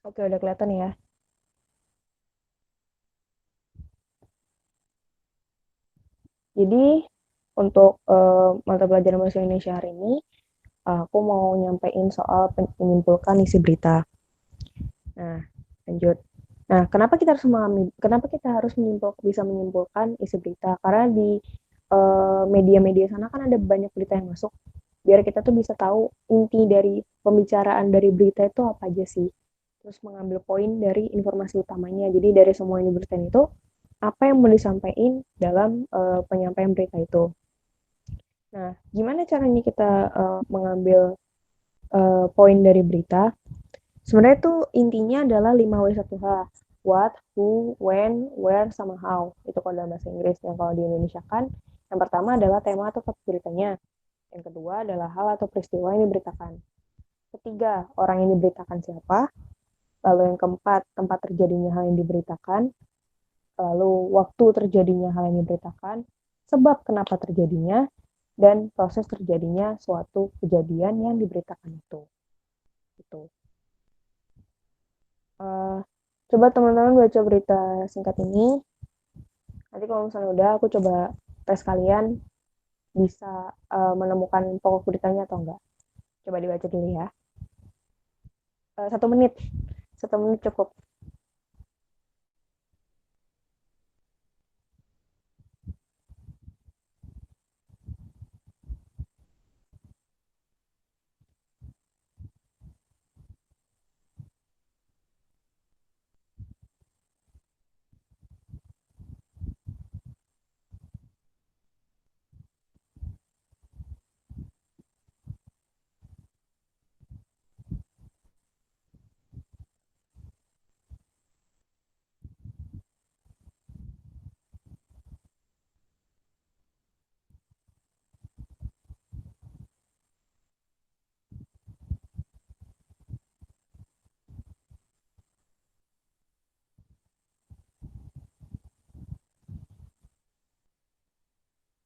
Oke, udah kelihatan ya. Jadi, untuk mata pelajaran bahasa Indonesia hari ini, aku mau nyampein soal menyimpulkan isi berita. Nah, lanjut. Nah, kenapa kita harus bisa menyimpulkan isi berita? Karena di media-media sana kan ada banyak berita yang masuk. Biar kita tuh bisa tahu inti dari pembicaraan dari berita itu apa aja sih. Terus mengambil poin dari informasi utamanya. Jadi dari semua ini berita itu, apa yang mau disampaikan dalam penyampaian berita itu. Nah, gimana caranya kita mengambil poin dari berita? Sebenarnya itu intinya adalah 5W1H. What, who, when, where, sama how. Itu kalau dalam bahasa Inggris. Yang kalau di Indonesia kan, yang pertama adalah tema atau topik beritanya. Yang kedua adalah hal atau peristiwa yang diberitakan. Ketiga, orang yang diberitakan siapa. Lalu yang keempat, tempat terjadinya hal yang diberitakan. Lalu waktu terjadinya hal yang diberitakan. Sebab kenapa terjadinya. Dan proses terjadinya suatu kejadian yang diberitakan itu. Gitu. Uh, Coba teman-teman baca berita singkat ini. Nanti kalau misalnya udah, aku coba tes kalian bisa menemukan pokok beritanya atau enggak. Coba dibaca dulu ya. 1 menit, 1 menit cukup.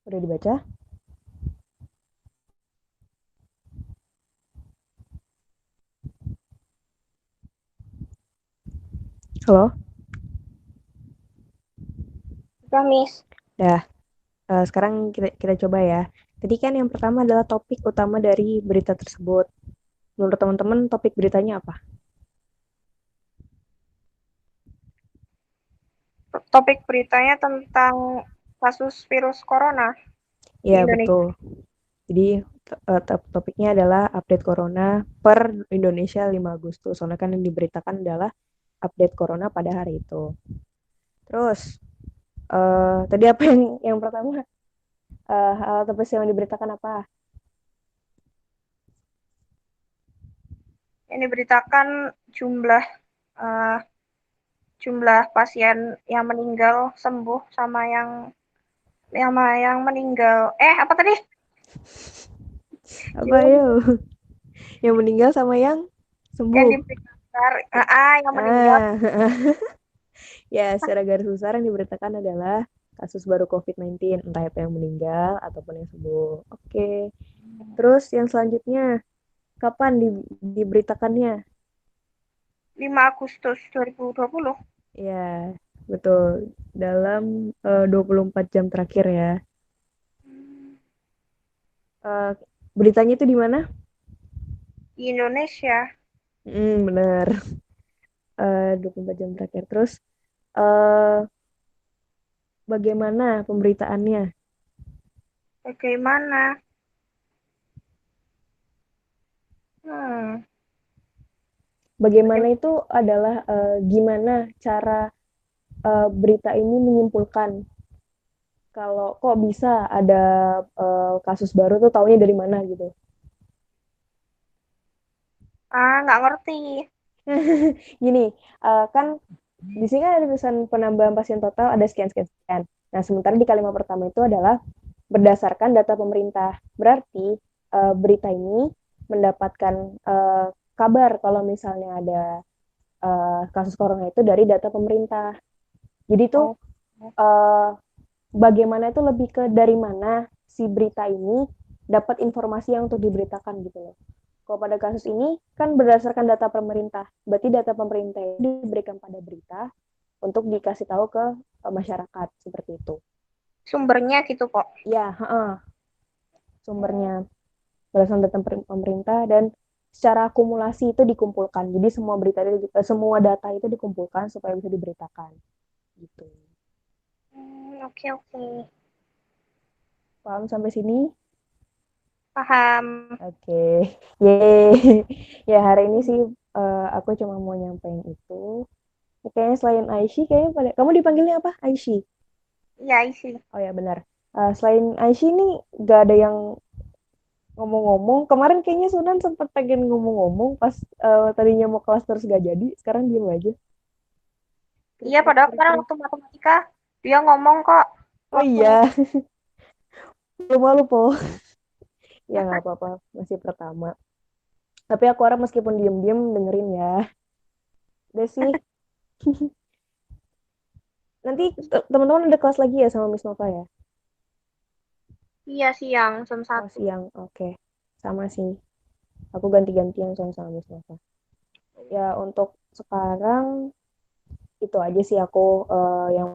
Udah dibaca? Halo? Gamis. Dah, sekarang kita coba ya. Tadi kan yang pertama adalah topik utama dari berita tersebut. Menurut teman-teman topik beritanya apa? Topik beritanya tentang kasus virus corona di Iya, Indonesia. betul. Jadi topiknya adalah update corona per Indonesia 5 Agustus. Soalnya kan yang diberitakan adalah update corona pada hari itu. Terus, tadi apa yang pertama? Hal atau peristiwa yang diberitakan apa? Ini beritakan jumlah eh, jumlah pasien yang meninggal sembuh sama yang meninggal. Apa tadi? Apa Jumlah yuk? Yang meninggal sama yang yang sembuh. diperiksa. Yang meninggal. Ah, ya, secara garis besar yang diberitakan adalah kasus baru COVID-19, entah itu yang meninggal ataupun yang sembuh. Oke. Terus yang selanjutnya, kapan diberitakannya? 5 Agustus 2020. Ya, betul. Dalam 24 jam terakhir ya. Eh, Beritanya itu di mana? Di Indonesia. Bener. 24 jam terakhir. Terus, eh bagaimana pemberitaannya? Bagaimana? Hmm, Bagaimana itu adalah gimana cara berita ini menyimpulkan kalau kok bisa ada kasus baru tuh taunya dari mana gitu. nggak ngerti. Gini, kan di sini kan ada tulisan penambahan pasien total ada sekian sekian sekian. Nah, sementara di kalimat pertama itu adalah berdasarkan data pemerintah. Berarti berita ini mendapatkan kabar kalau misalnya ada kasus corona itu dari data pemerintah. Jadi tuh Oh, uh, bagaimana itu lebih ke dari mana si berita ini dapat informasi yang untuk diberitakan gitu loh. Kalau pada kasus ini kan berdasarkan data pemerintah, berarti data pemerintah itu diberikan pada berita untuk dikasih tahu ke masyarakat seperti itu. Sumbernya gitu kok. Ya, sumbernya berdasarkan data pemerintah dan secara akumulasi itu dikumpulkan. Jadi semua berita itu, semua data itu dikumpulkan supaya bisa diberitakan. Gitu. Oke, oke. Paham sampai sini? Paham. Oke. Yeay. Ya hari ini sih aku cuma mau nyampein itu. Ya, kayaknya selain Aishi, kayaknya pada kamu dipanggilnya apa? Aishi. Iya, isi. Oh ya benar. Selain Aishi nih gak ada yang ngomong-ngomong. Kemarin kayaknya Sunan sempat pengen ngomong-ngomong pas tadinya mau kelas terus gak jadi. Sekarang diem aja. Krik Iya, krik padahal krik kemarin krik. waktu matematika dia ngomong kok Oh waktu iya, belum malu po. Ya nggak apa-apa, masih pertama. Tapi aku harap meskipun diem-diem dengerin ya. Udah sih. Nanti teman-teman ada kelas lagi ya sama Miss Nova ya? iya siang jam Oh 1. siang, oke. Sama sih. Aku ganti-gantian sama Miss Nova. Ya untuk sekarang itu aja sih aku yang